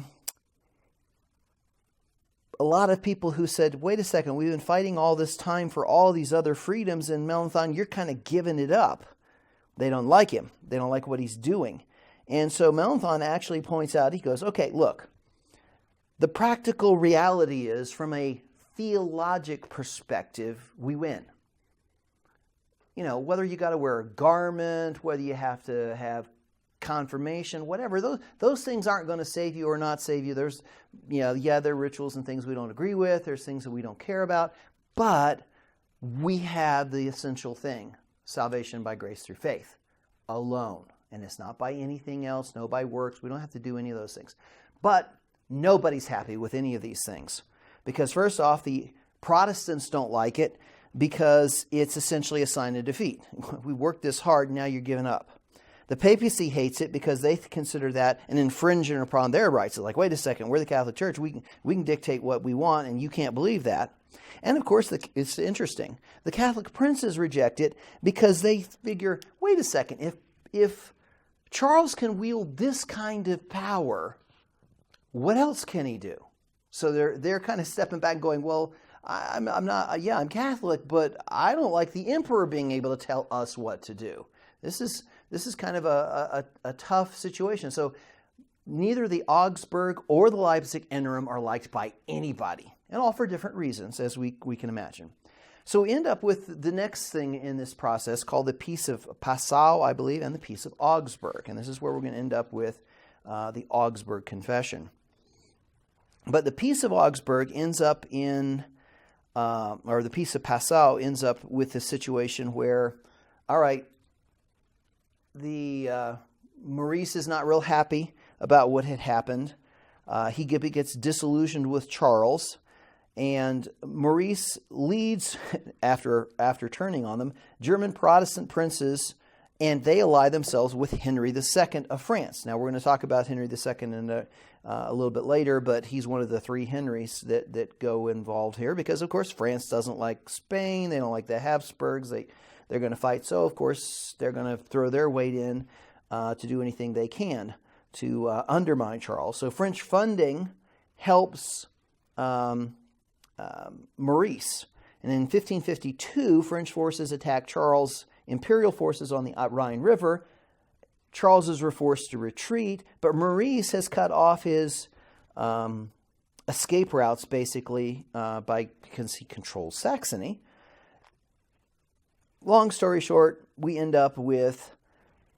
lot of people who said, wait a second, we've been fighting all this time for all these other freedoms, and Melanchthon, you're kind of giving it up. They don't like him. They don't like what he's doing. And so Melanchthon actually points out, he goes, okay, look, the practical reality is, from a theologic perspective, we win. Whether you got to wear a garment, whether you have to have confirmation, whatever, those things aren't going to save you or not save you. There's, there are rituals and things we don't agree with. There's things that we don't care about. But we have the essential thing, salvation by grace through faith alone. And it's not by anything else, no by works. We don't have to do any of those things. But nobody's happy with any of these things. Because first off, the Protestants don't like it because it's essentially a sign of defeat. We worked this hard, now you're giving up. The papacy hates it because they consider that an infringement upon their rights. It's like, wait a second, we're the Catholic Church. We can dictate what we want, and you can't believe that. And of course, it's interesting. The Catholic princes reject it because they figure, wait a second, if Charles can wield this kind of power, what else can he do? So they're kind of stepping back, going, well, I'm not. Yeah, I'm Catholic, but I don't like the emperor being able to tell us what to do. This is kind of a tough situation. So neither the Augsburg or the Leipzig interim are liked by anybody, and all for different reasons, as we can imagine. So we end up with the next thing in this process called the Peace of Passau, I believe, and the Peace of Augsburg. And this is where we're going to end up with the Augsburg Confession. But the Peace of Augsburg ends up in, or the Peace of Passau ends up with a situation where, all right, the Maurice is not real happy about what had happened. He gets disillusioned with Charles, and Maurice leads, after turning on them, German Protestant princes, and they ally themselves with Henry II of France. Now, we're going to talk about Henry II in a little bit later, but he's one of the three Henrys that go involved here because, of course, France doesn't like Spain. They don't like the Habsburgs. They're going to fight. So, of course, they're going to throw their weight in to do anything they can to undermine Charles. So French funding helps Maurice. And in 1552, French forces attack Charles' imperial forces on the Rhine River. Charles is forced to retreat, but Maurice has cut off his escape routes, basically, because he controls Saxony. Long story short, we end up with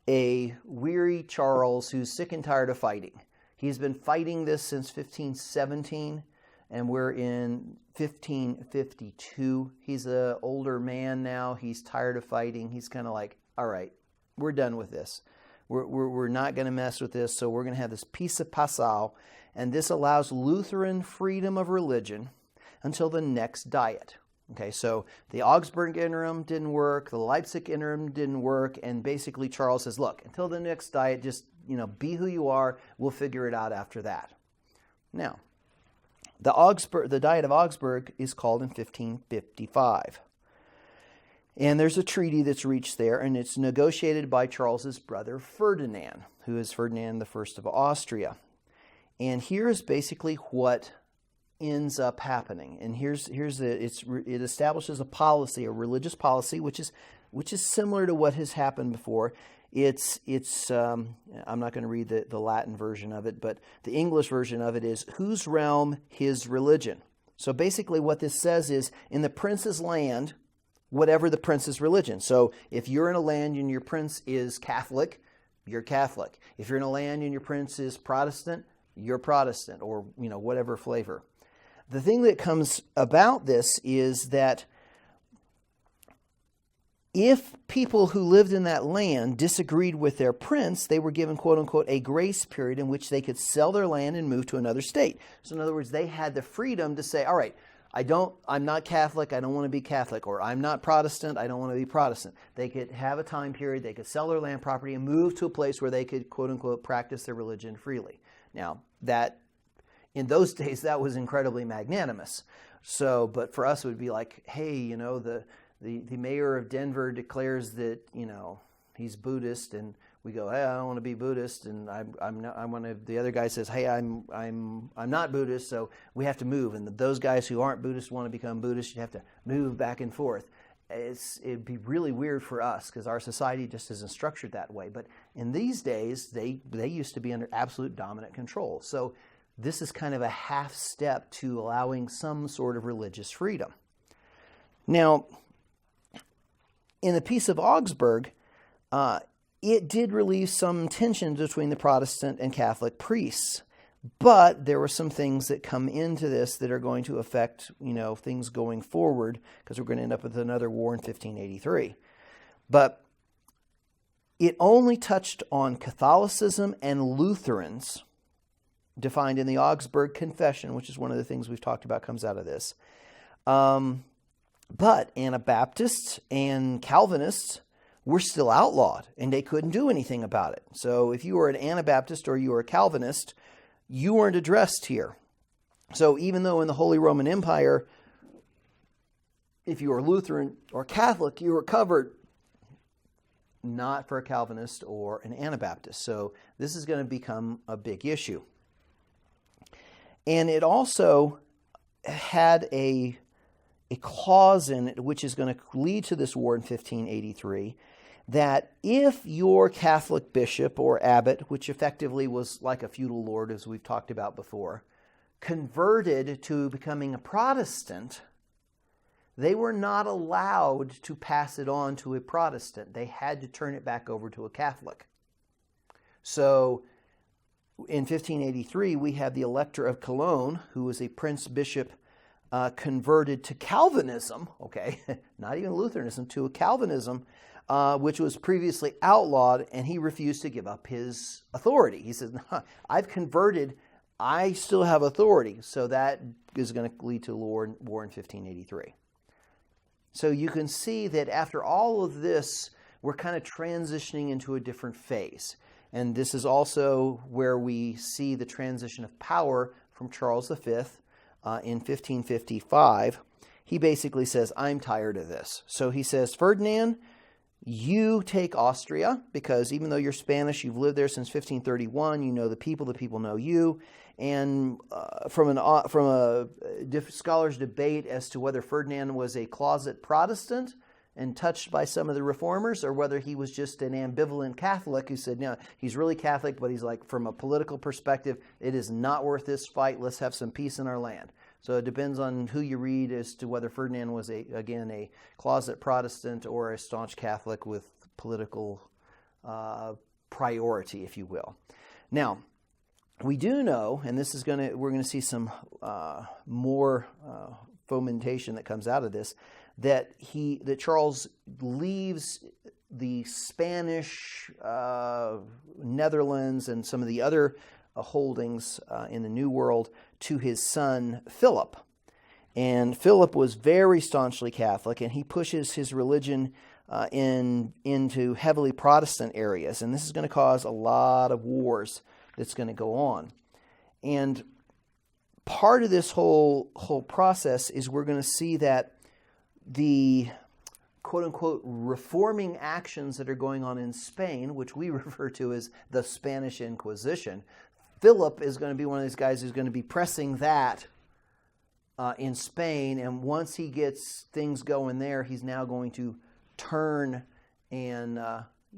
a weary Charles who's sick and tired of fighting. He's been fighting this since 1517, and we're in 1552. He's an older man now. He's tired of fighting. He's kind of like, all right, we're done with this. We're not going to mess with this, so we're going to have this Peace of Passau, and this allows Lutheran freedom of religion until the next diet. Okay, so the Augsburg interim didn't work, the Leipzig interim didn't work, and basically Charles says, look, until the next diet, just, be who you are, we'll figure it out after that. Now, the Diet of Augsburg is called in 1555. And there's a treaty that's reached there, and it's negotiated by Charles's brother Ferdinand, who is Ferdinand I of Austria. And here's basically what ends up happening. And it establishes a policy, a religious policy, which is similar to what has happened before. I'm not going to read the Latin version of it, but the English version of it is, whose realm, his religion. So basically what this says is, in the prince's land, whatever the prince's religion. So if you're in a land and your prince is Catholic, you're Catholic. If you're in a land and your prince is Protestant, you're Protestant, or whatever flavor. The thing that comes about this is that if people who lived in that land disagreed with their prince, they were given, quote unquote, a grace period in which they could sell their land and move to another state. So in other words, they had the freedom to say, all right, I'm not Catholic, I don't want to be Catholic, or I'm not Protestant, I don't want to be Protestant. They could have a time period, they could sell their land property and move to a place where they could, quote unquote, practice their religion freely. Now, in those days, that was incredibly magnanimous. So, but for us, it would be like, hey, the mayor of Denver declares that, he's Buddhist, and we go, hey, I don't want to be Buddhist, and the other guy says, hey, I'm not Buddhist, so we have to move. And those guys who aren't Buddhist want to become Buddhist, you have to move back and forth. It'd be really weird for us because our society just isn't structured that way. But in these days, they used to be under absolute dominant control. So this is kind of a half step to allowing some sort of religious freedom. Now, in the Peace of Augsburg, it did relieve some tension between the Protestant and Catholic priests. But there were some things that come into this that are going to affect, things going forward, because we're going to end up with another war in 1583. But it only touched on Catholicism and Lutherans, defined in the Augsburg Confession, which is one of the things we've talked about comes out of this. But Anabaptists and Calvinists were still outlawed, and they couldn't do anything about it. So if you were an Anabaptist or you were a Calvinist, you weren't addressed here. So even though in the Holy Roman Empire, if you were Lutheran or Catholic, you were covered, not for a Calvinist or an Anabaptist. So this is going to become a big issue. And it also had a clause in it which is going to lead to this war in 1583, that if your Catholic bishop or abbot, which effectively was like a feudal lord as we've talked about before, converted to becoming a Protestant, they were not allowed to pass it on to a Protestant. They had to turn it back over to a Catholic. So in 1583, we have the Elector of Cologne, who was a prince bishop, converted to Calvinism, okay, not even Lutheranism, to a Calvinism, which was previously outlawed, and he refused to give up his authority. He says, no, I've converted, I still have authority. So that is going to lead to a war in 1583. So you can see that after all of this, we're kind of transitioning into a different phase. And this is also where we see the transition of power from Charles V in 1555. He basically says, I'm tired of this. So he says, Ferdinand, you take Austria, because even though you're Spanish, you've lived there since 1531, you know the people know you. And from a scholar's debate as to whether Ferdinand was a closet Protestant and touched by some of the reformers, or whether he was just an ambivalent Catholic who said, no, he's really Catholic, but he's like, from a political perspective, it is not worth this fight. Let's have some peace in our land. So it depends on who you read as to whether Ferdinand was, a closet Protestant or a staunch Catholic with political priority, if you will. Now, we do know, and this is we're going to see some more fomentation that comes out of this, that Charles leaves the Spanish, Netherlands, and some of the other holdings in the New World to his son Philip. And Philip was very staunchly Catholic, and he pushes his religion into heavily Protestant areas. And this is going to cause a lot of wars that's going to go on. And part of this whole process is we're going to see that the quote-unquote reforming actions that are going on in Spain, which we refer to as the Spanish Inquisition, Philip is going to be one of these guys who's going to be pressing that in Spain, and once he gets things going there, he's now going to turn and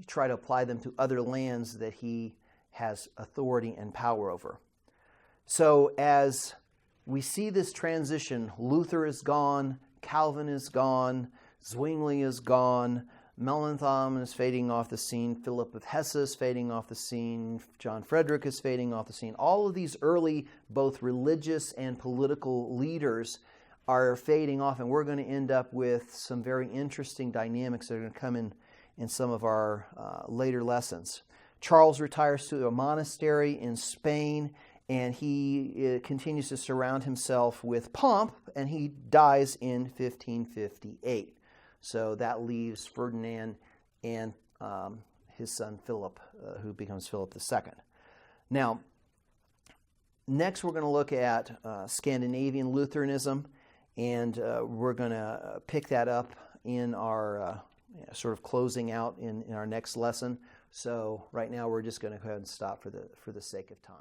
try to apply them to other lands that he has authority and power over. So as we see this transition, Luther is gone, Calvin is gone, Zwingli is gone, Melanchthon is fading off the scene, Philip of Hesse is fading off the scene, John Frederick is fading off the scene. All of these early, both religious and political leaders are fading off, and we're going to end up with some very interesting dynamics that are going to come in some of our later lessons. Charles retires to a monastery in Spain, and he continues to surround himself with pomp, and he dies in 1558. So that leaves Ferdinand and his son Philip, who becomes Philip II. Now, next we're going to look at Scandinavian Lutheranism, and we're going to pick that up in our sort of closing out in our next lesson. So right now we're just going to go ahead and stop for the sake of time.